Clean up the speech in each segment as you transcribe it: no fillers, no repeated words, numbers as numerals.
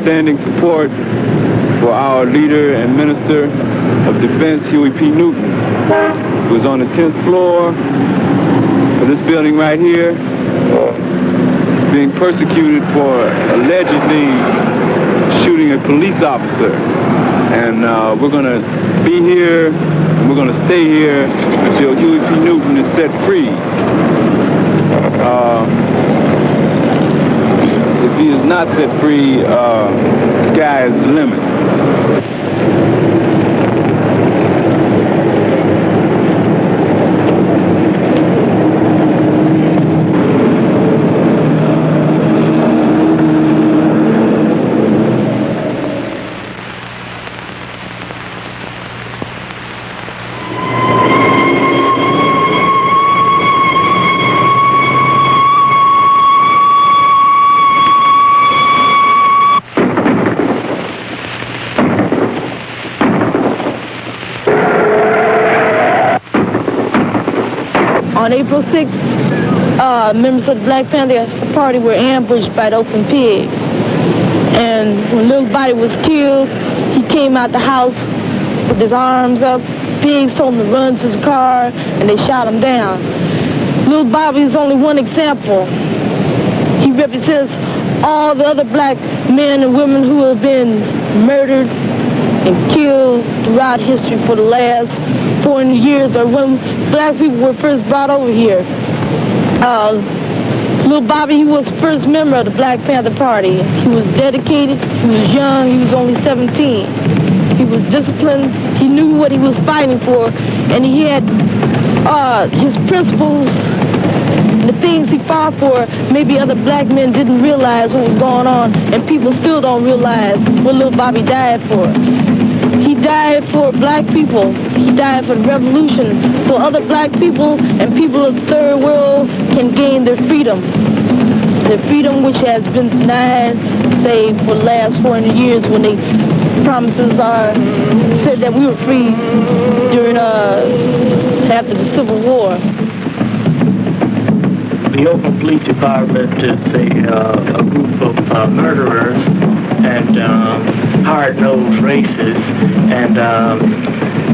outstanding support for our leader and Minister of Defense, Huey P. Newton, who was on the 10th floor of this building right here, being persecuted for allegedly shooting a police officer. And we're going to be here, and we're going to stay here until Huey P. Newton is set free. If he is not set free, sky is the limit. On April 6th, members of the Black Panther Party were ambushed by the Oakland pigs. And when little Bobby was killed, he came out the house with his arms up. Pigs told him to run to the car, and they shot him down. Little Bobby is only one example. He represents all the other black men and women who have been murdered and killed throughout history for the last 400 years, or when black people were first brought over here. Little Bobby, he was the first member of the Black Panther Party. He was dedicated, he was young, he was only 17. He was disciplined, he knew what he was fighting for, and he had his principles, the things he fought for. Maybe other black men didn't realize what was going on, and people still don't realize what little Bobby died for. He died for black people. He died for the revolution, so other black people and people of the third world can gain their freedom. Their freedom which has been denied, say, for the last 400 years, when they promises are said that we were free during after the Civil War. The Oakland Police Department is a group of murderers and hard-nosed racists, and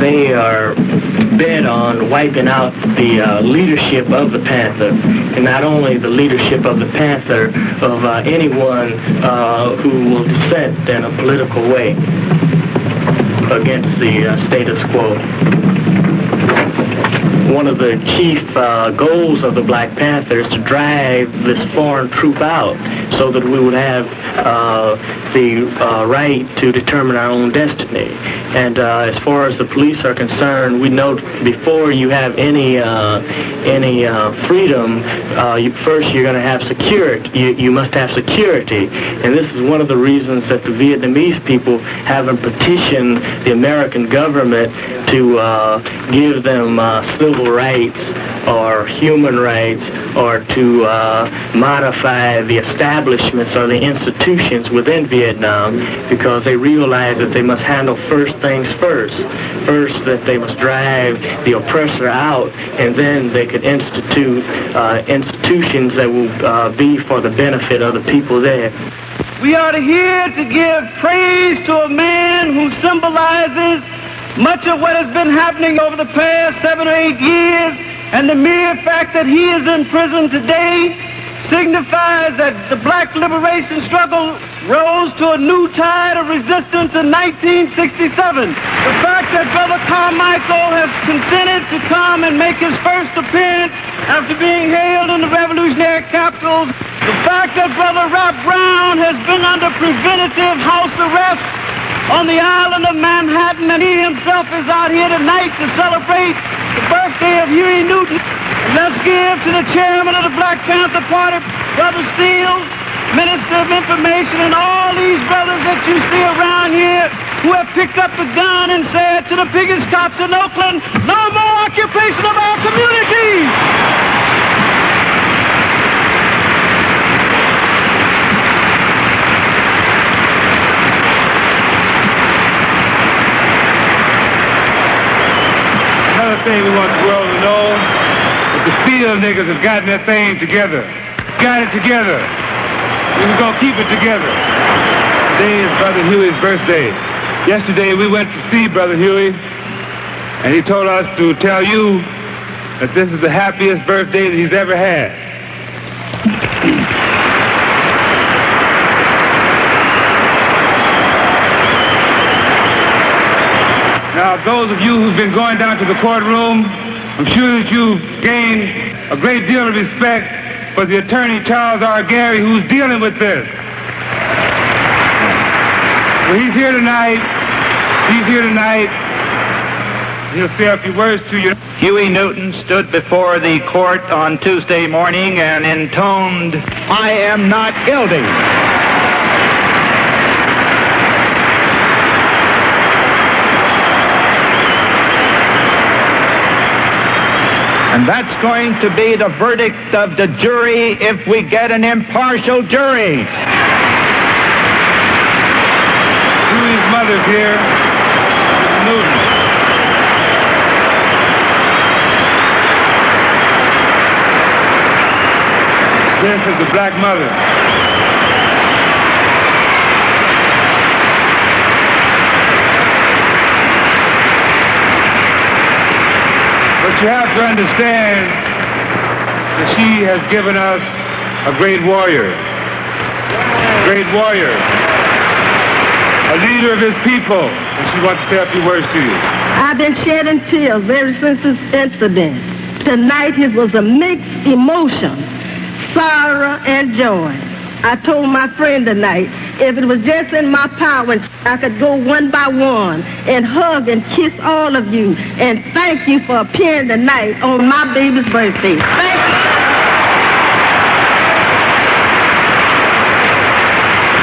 they are bent on wiping out the leadership of the Panther, and not only the leadership of the Panther, of anyone who will dissent in a political way against the status quo. One of the chief goals of the Black Panthers is to drive this foreign troop out so that we would have the right to determine our own destiny. And as far as the police are concerned, we know before you have any freedom, first you're going to have security. You must have security. And this is one of the reasons that the Vietnamese people haven't petitioned the American government to give them civil rights or human rights, or to modify the establishments or the institutions within Vietnam, because they realize that they must handle first things first. First, that they must drive the oppressor out, and then they could institute institutions that will be for the benefit of the people there. We are here to give praise to a man who symbolizes much of what has been happening over the past 7 or 8 years, and the mere fact that he is in prison today signifies that the black liberation struggle rose to a new tide of resistance in 1967. The fact that Brother Carmichael has consented to come and make his first appearance after being hailed in the revolutionary capitals, the fact that Brother Rap Brown has been under preventative house arrest on the island of Manhattan, and he himself is out here tonight to celebrate the birthday of Huey Newton. And let's give to the chairman of the Black Panther Party, Brother Seale, Minister of Information, and all these brothers that you see around here who have picked up the gun and said to the biggest cops in Oakland, no more occupation of our communities! Another thing we want the world to know is the Seale niggas have gotten that thing together. Got it together. And we're going to keep it together. Today is Brother Huey's birthday. Yesterday we went to see Brother Huey, and he told us to tell you that this is the happiest birthday that he's ever had. Now, those of you who've been going down to the courtroom, I'm sure that you've gained a great deal of respect for the attorney, Charles R. Garry, who's dealing with this. Well, he's here tonight. He's here tonight. He'll say a few words to you. Huey Newton stood before the court on Tuesday morning and intoned, "I am not guilty." And that's going to be the verdict of the jury if we get an impartial jury. Huey's mother's here, Mrs. Newton. This is the black mother. But you have to understand that she has given us a great warrior. Great warrior. A leader of his people. And she wants to say a few words to you. I've been shedding tears ever since this incident. Tonight it was a mixed emotion, sorrow and joy. I told my friend tonight, if it was just in my power, I could go one by one and hug and kiss all of you and thank you for appearing tonight on my baby's birthday. Thank you.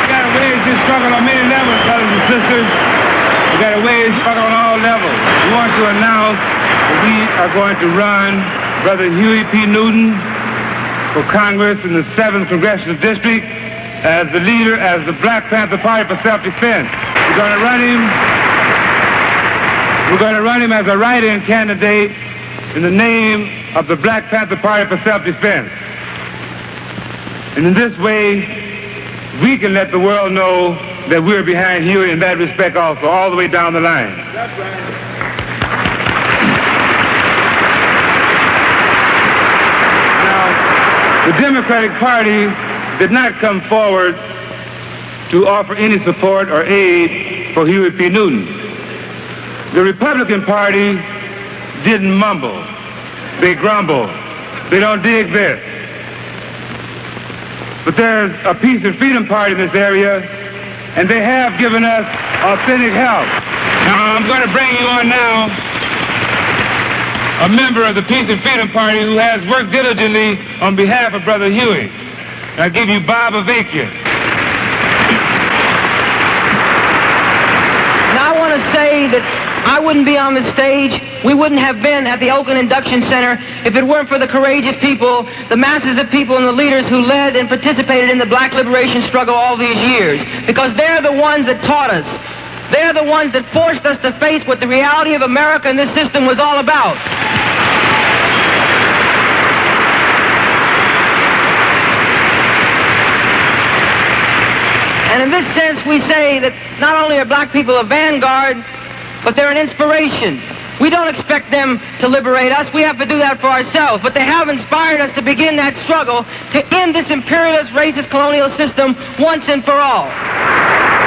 We got to wage this struggle on many levels, brothers and sisters. We got to wage struggle on all levels. We want to announce that we are going to run Brother Huey P. Newton for Congress in the 7th Congressional District as the leader, as the Black Panther Party for self-defense. We're going to run him as a write-in candidate in the name of the Black Panther Party for self-defense. And in this way, we can let the world know that we're behind Huey in that respect also, all the way down the line. That's right. The Democratic Party did not come forward to offer any support or aid for Huey P. Newton. The Republican Party didn't mumble. They grumble. They don't dig this. But there's a Peace and Freedom Party in this area, and they have given us authentic help. Now, I'm going to bring you on now a member of the Peace and Freedom Party who has worked diligently on behalf of Brother Huey. I'll give you Bob Avakian. Now I want to say that I wouldn't be on the stage, we wouldn't have been at the Oakland Induction Center if it weren't for the courageous people, the masses of people and the leaders who led and participated in the black liberation struggle all these years. Because they're the ones that taught us. They're the ones that forced us to face what the reality of America and this system was all about. And in this sense, we say that not only are black people a vanguard, but they're an inspiration. We don't expect them to liberate us. We have to do that for ourselves. But they have inspired us to begin that struggle to end this imperialist, racist, colonial system once and for all.